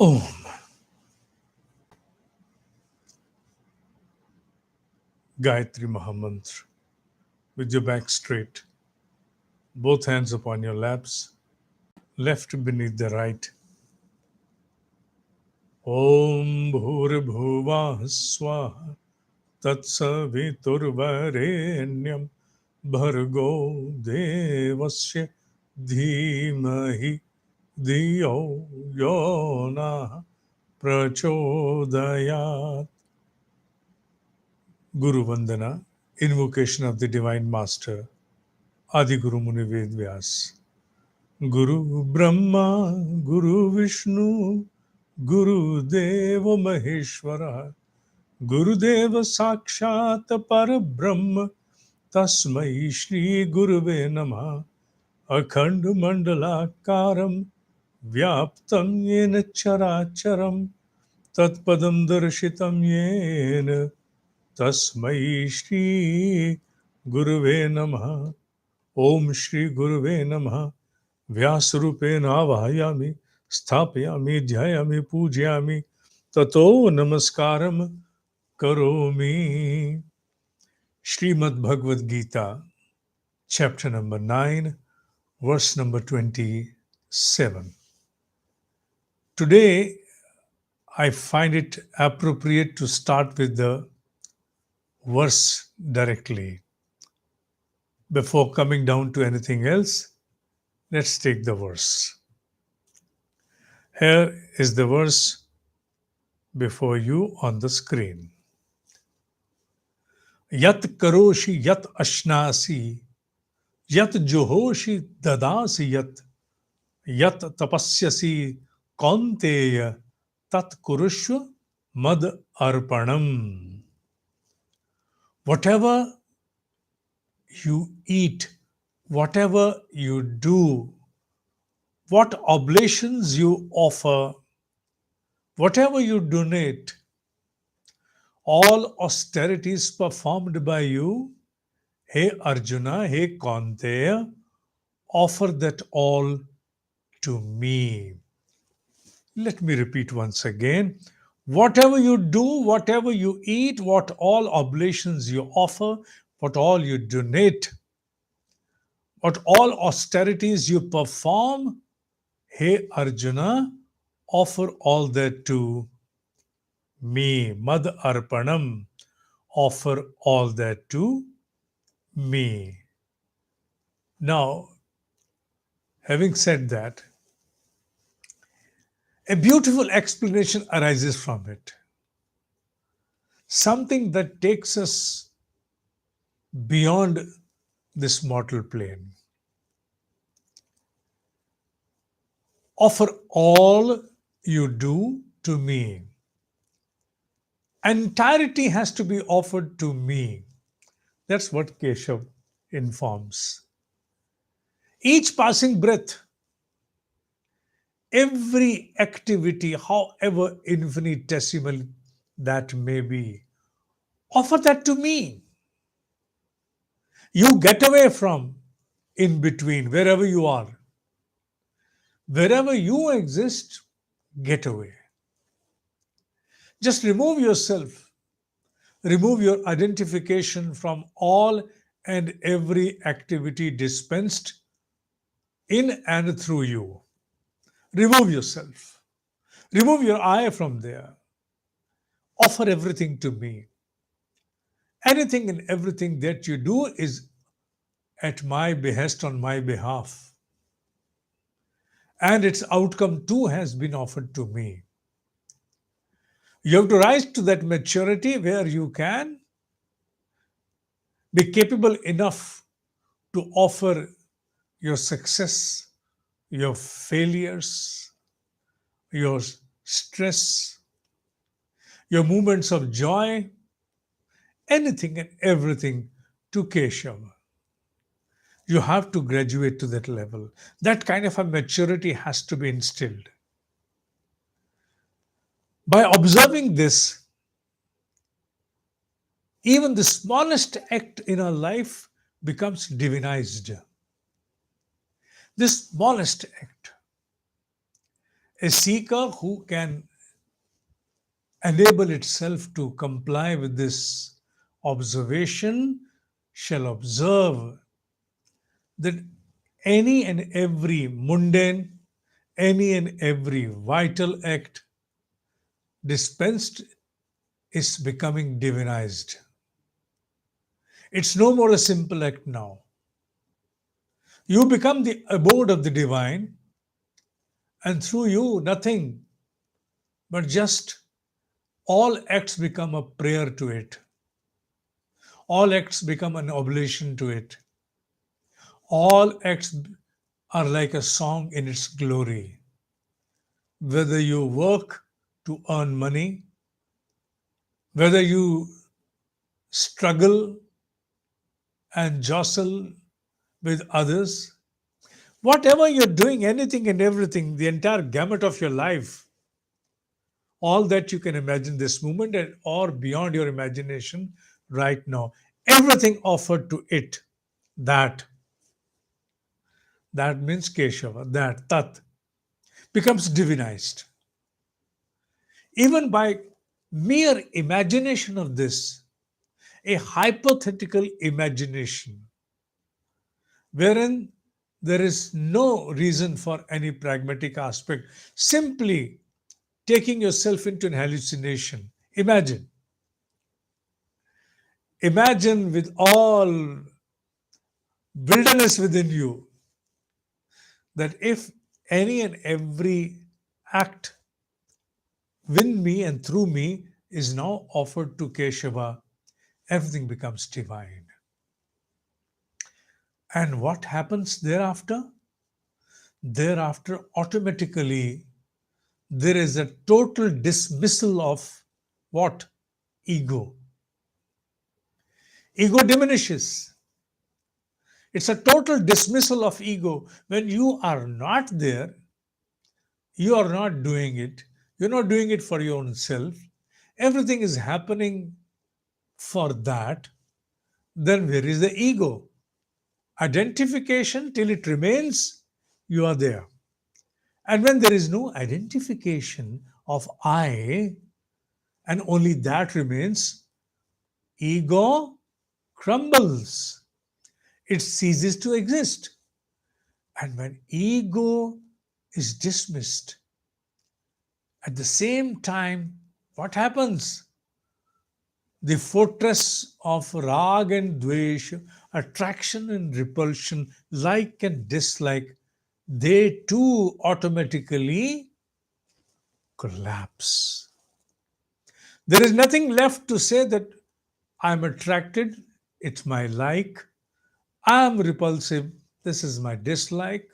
Om. Gayatri Mahamantra. With your back straight, both hands upon your laps, left beneath the right. Om Bhurabhuvah Swaha Tatsaviturvarenyam Bhargo Devasya Dhimahi Dhiyo Yona Prachodayat. Guru Vandana, invocation of the Divine Master, Adi Guru Muni Ved Vyas. Guru Brahma, Guru Vishnu, Guru Deva Maheshwara, Guru Deva Sakshat Parabrahma, Tasmai Shri Guruve Namah, Akhand Mandalakaram, Vyaptam Yena Characharam, Tatpadam Darshitam Yena, Tasmai Shri Guruve Namah. Om Shri Guruve Namah. Vyasrupen avayami, sthapayami, dhyayami, pujyami, tato namaskaram karomi. Shrimed Bhagavad Gita, chapter number 9, verse number 27. Today, I find it appropriate to start with the verse directly. Before coming down to anything else, let's take the verse. Here is the verse before you on the screen. Yat karoshi yat ashnasi, yat johoshi dadasi yat tapasyasi kaunteya tat kurushva mad arpanam. Whatever you eat, whatever you do, what oblations you offer, whatever you donate, all austerities performed by you, Hey Arjuna, hey Kaunteya, offer that all to me. Let me repeat once again. Whatever you do, whatever you eat, what all oblations you offer, what all you donate, what all austerities you perform, Hey Arjuna, offer all that to me. Mad Arpanam, offer all that to me. Now, having said that, a beautiful explanation arises from it. Something that takes us beyond this mortal plane. Offer all you do to me. Entirety has to be offered to me. That's what Keshav informs. Each passing breath, every activity, however infinitesimal that may be, offer that to me. You get away from in between, wherever you are. Wherever you exist, get away. Just remove yourself. Remove your identification from all and every activity dispensed in and through you. Remove yourself. Remove your I from there. Offer everything to me. Anything and everything that you do is at my behest, on my behalf. And its outcome too has been offered to me. You have to rise to that maturity where you can be capable enough to offer your success, your failures, your stress, your moments of joy, anything and everything to Keshav. You have to graduate to that level. That kind of a maturity has to be instilled. By observing this, even the smallest act in our life becomes divinized. The smallest act. A seeker who can enable itself to comply with this observation shall observe that any and every mundane, any and every vital act dispensed is becoming divinized. It's no more a simple act now. You become the abode of the divine, and through you, nothing but just all acts become a prayer to it. All acts become an oblation to it. All acts are like a song in its glory. Whether you work to earn money, whether you struggle and jostle with others, whatever you're doing, anything and everything, the entire gamut of your life, all that you can imagine this moment and or beyond your imagination right now, everything offered to it, that that means Keshava, that Tat becomes divinized. Even by mere imagination of this, a hypothetical imagination wherein there is no reason for any pragmatic aspect, simply taking yourself into an hallucination. Imagine with all wilderness within you that if any and every act within me and through me is now offered to Keshava, everything becomes divine. And what happens thereafter? Thereafter, automatically, there is a total dismissal of what? Ego. Ego diminishes. It's a total dismissal of ego. When you are not there, you are not doing it. You're not doing it for your own self. Everything is happening for that. Then where is the ego? Identification, till it remains, you are there. And when there is no identification of I, and only that remains, ego crumbles. It ceases to exist. And when ego is dismissed, at the same time, what happens? The fortress of rag and dvesh, attraction and repulsion, like and dislike, they too automatically collapse. There is nothing left to say that I'm attracted, it's my like, I'm repulsive, this is my dislike,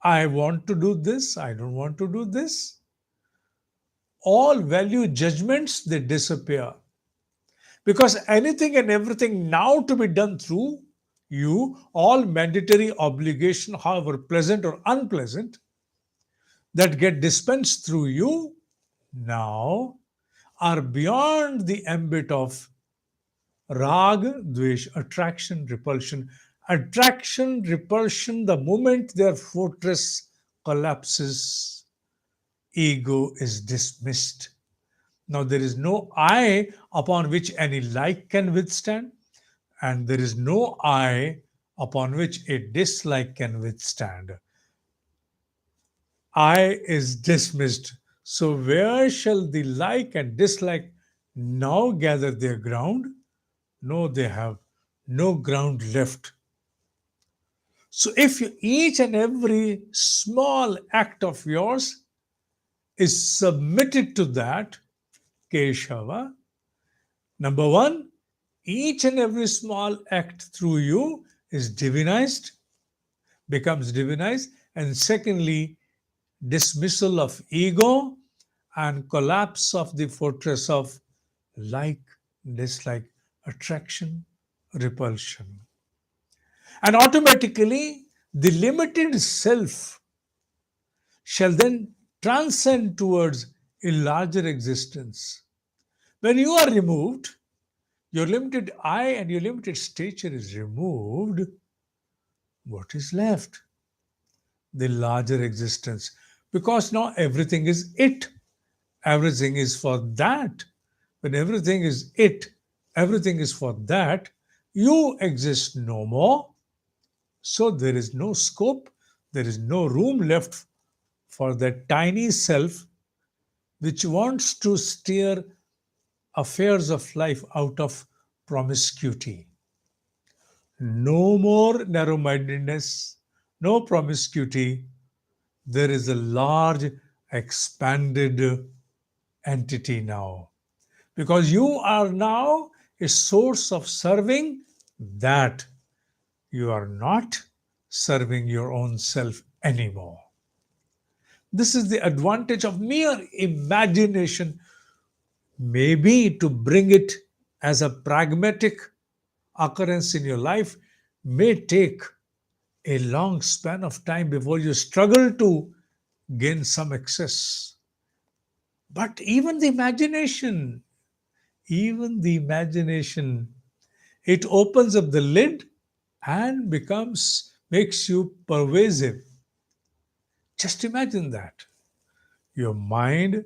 I want to do this, I don't want to do this. All value judgments, they disappear. Because anything and everything now to be done through you, all mandatory obligation, however pleasant or unpleasant, that get dispensed through you now are beyond the ambit of rag, dvesh, attraction, repulsion. Attraction, repulsion, the moment their fortress collapses, ego is dismissed. Now there is no I upon which any like can withstand, and there is no I upon which a dislike can withstand. I is dismissed. So where shall the like and dislike now gather their ground? No, they have no ground left. So if each and every small act of yours is submitted to that, Keshava, number one, each and every small act through you is divinized, becomes divinized, and secondly, dismissal of ego and collapse of the fortress of like, dislike, attraction, repulsion. And automatically, the limited self shall then transcend towards a larger existence. When you are removed, your limited I and your limited stature is removed, what is left? The larger existence. Because now everything is it. Everything is for that. When everything is it, everything is for that, you exist no more. So there is no scope, there is no room left for that tiny self which wants to steer affairs of life out of promiscuity. No more narrow mindedness, no promiscuity. There is a large, expanded entity now. Because you are now a source of serving that. You are not serving your own self anymore. This is the advantage of mere imagination. Maybe to bring it as a pragmatic occurrence in your life may take a long span of time before you struggle to gain some access. But even the imagination, it opens up the lid and makes you pervasive. Just imagine that. Your mind,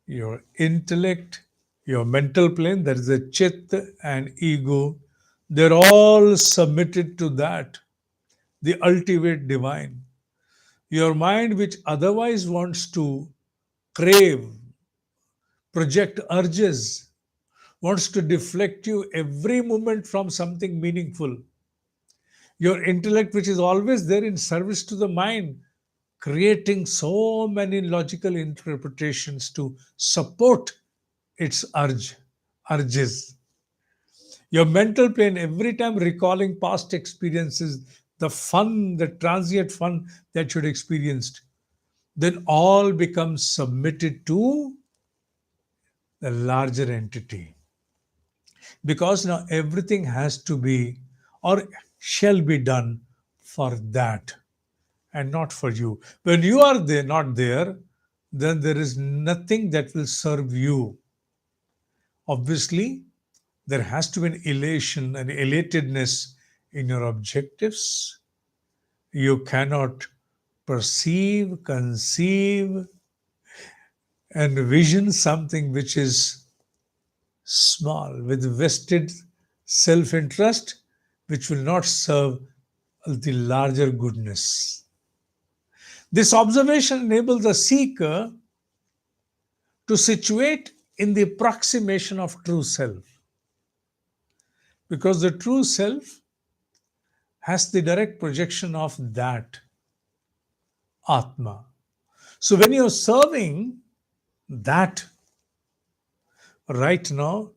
your intellect, your mental plane, that is the chit and ego, they're all submitted to that, the ultimate divine. Your mind, which otherwise wants to crave, project urges, wants to deflect you every moment from something meaningful. Your intellect, which is always there in service to the mind, creating so many logical interpretations to support its urges. Your mental plane, every time recalling past experiences, the fun, the transient fun that you had experienced, then all becomes submitted to the larger entity. Because now everything has to be or shall be done for that and not for you. When you are there, not there, then there is nothing that will serve you. Obviously, there has to be an elation, an elatedness in your objectives. You cannot perceive, conceive, and vision something which is small with vested self interest, which will not serve the larger goodness. This observation enables the seeker to situate in the approximation of true self, because the true self has the direct projection of that Atma. So when you're serving that right now,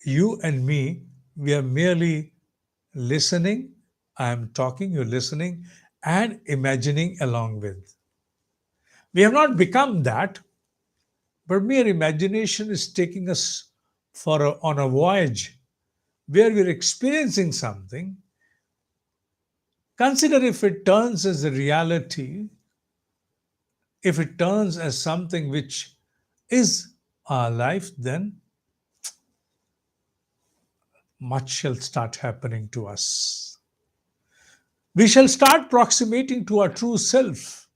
you and me, we are merely listening. I am talking, you're listening, and imagining along with. We have not become that, but mere imagination is taking us on a voyage where we're experiencing something. Consider if it turns as a reality, if it turns as something which is our life, then much shall start happening to us. We shall start approximating to our true self,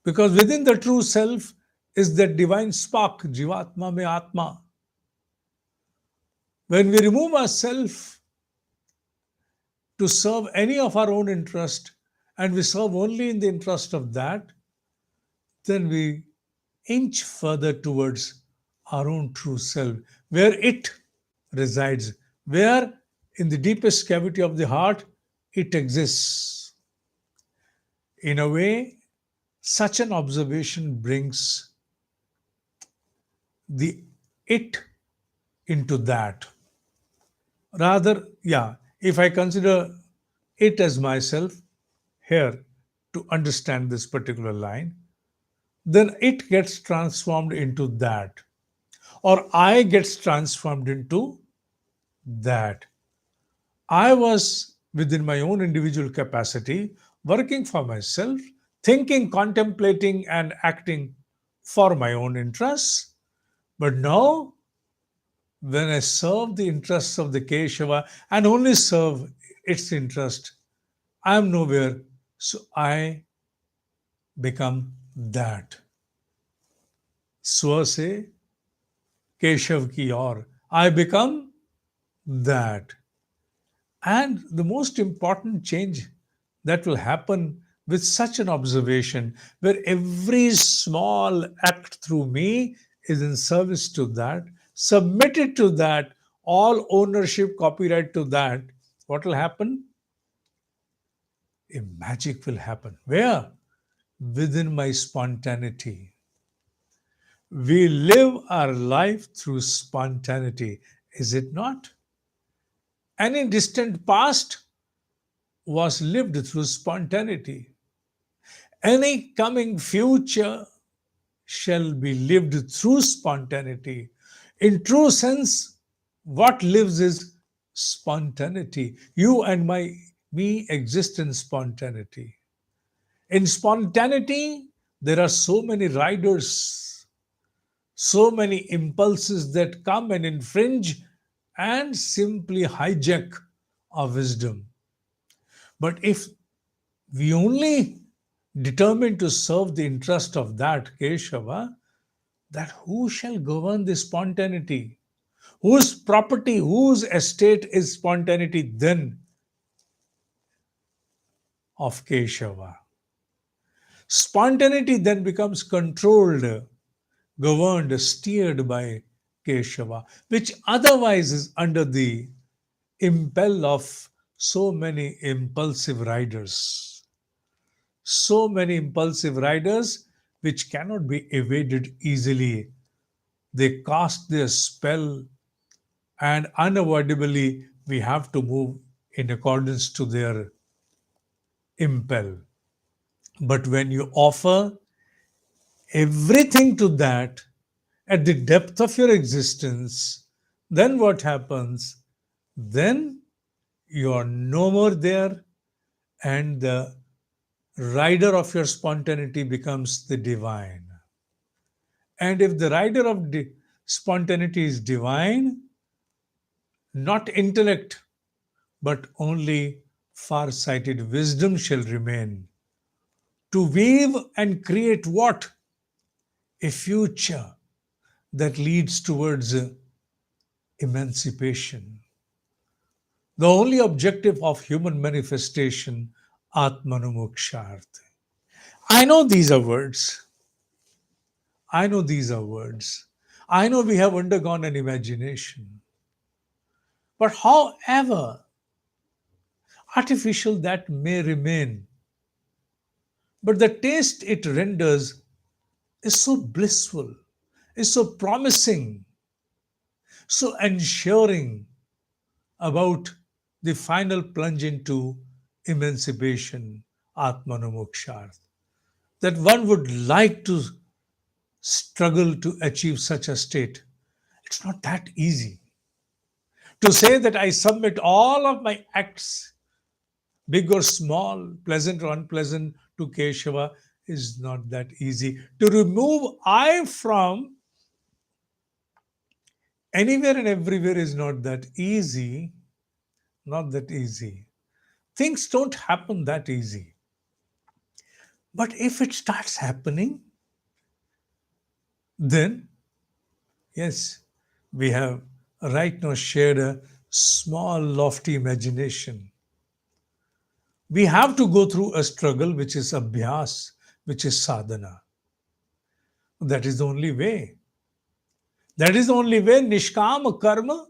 because within the true self is that divine spark, Jivatma mein Atma. When we remove ourselves to serve any of our own interest and we serve only in the interest of that, then we inch further towards our own true self, where it resides, where in the deepest cavity of the heart it exists. In a way, such an observation brings the it into that. Rather, yeah, if I consider it as myself here to understand this particular line, then it gets transformed into that, or I gets transformed into that. I was within my own individual capacity, working for myself, thinking, contemplating, and acting for my own interests. But now, when I serve the interests of the Keshava and only serve its interest, I am nowhere. So I become that. स्व से केशव की ओर, I become that. And the most important change that will happen with such an observation, where every small act through me is in service to that, submitted to that, all ownership, copyright to that, what will happen? A magic will happen. Where? Within my spontaneity. We live our life through spontaneity, is it not? Any distant past was lived through spontaneity. Any coming future shall be lived through spontaneity. In true sense, what lives is spontaneity. You and me exist in spontaneity. In spontaneity, there are so many riders, so many impulses that come and infringe and simply hijack our wisdom. But if we only determine to serve the interest of that Keshava, that who shall govern the spontaneity? Whose property, whose estate is spontaneity then of Keshava? Spontaneity then becomes controlled, governed, steered by Keshava, which otherwise is under the impel of so many impulsive riders. So many impulsive riders which cannot be evaded easily. They cast their spell, and unavoidably we have to move in accordance to their impel. But when you offer everything to that at the depth of your existence, then what happens? Then you are no more there, and the rider of your spontaneity becomes the divine. And if the rider of spontaneity is divine, not intellect, but only far-sighted wisdom shall remain. To weave and create what? A future that leads towards emancipation. The only objective of human manifestation, Atmanumuksharth. I know these are words. I know these are words. I know we have undergone an imagination. But however artificial that may remain, but the taste it renders is so blissful, is so promising, so ensuring about the final plunge into emancipation, Atmanumuksharth, that one would like to struggle to achieve such a state. It's not that easy. To say that I submit all of my acts, big or small, pleasant or unpleasant, to Keshava is not that easy. To remove I from anywhere and everywhere is not that easy. Not that easy. Things don't happen that easy. But if it starts happening, then yes, we have right now shared a small, lofty imagination. We have to go through a struggle which is abhyas, which is sadhana. That is the only way. That is the only way. Nishkama karma,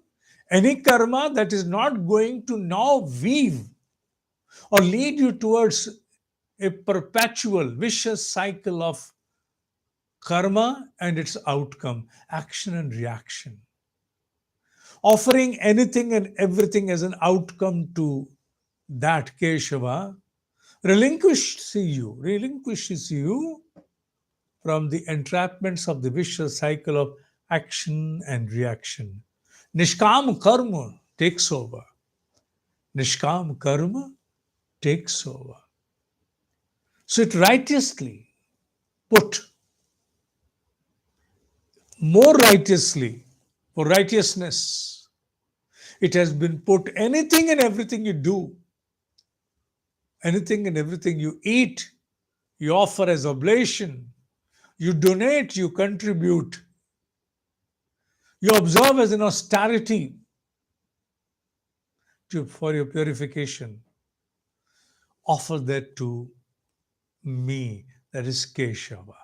any karma that is not going to now weave or lead you towards a perpetual vicious cycle of karma and its outcome, action and reaction. Offering anything and everything as an outcome to that Keshava relinquishes you from the entrapments of the vicious cycle of action and reaction. Nishkam karma takes over. Nishkam karma takes over. So it righteously put, more righteously, for righteousness, it has been put anything and everything you do, anything and everything you eat, you offer as oblation, you donate, you contribute, you observe as an austerity for your purification. Offer that to me, that is Keshava.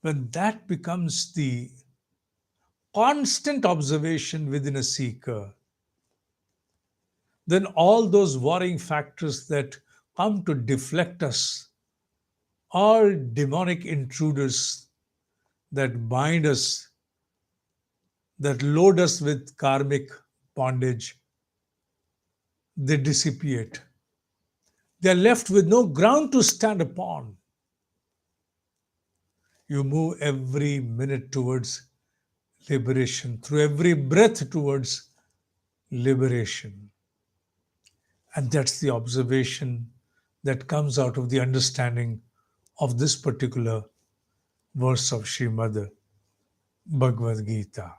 When that becomes the constant observation within a seeker, then all those worrying factors that come to deflect us, all demonic intruders that bind us, that load us with karmic bondage, they dissipate. They are left with no ground to stand upon. You move every minute towards liberation, through every breath towards liberation. And that's the observation that comes out of the understanding of this particular verse of Shrimed Bhagavad Gita.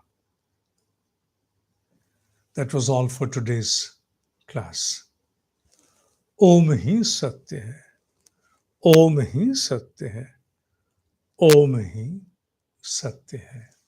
That was all for today's class. ओम ही सत्य है, ओम ही सत्य है, ओम ही सत्य है.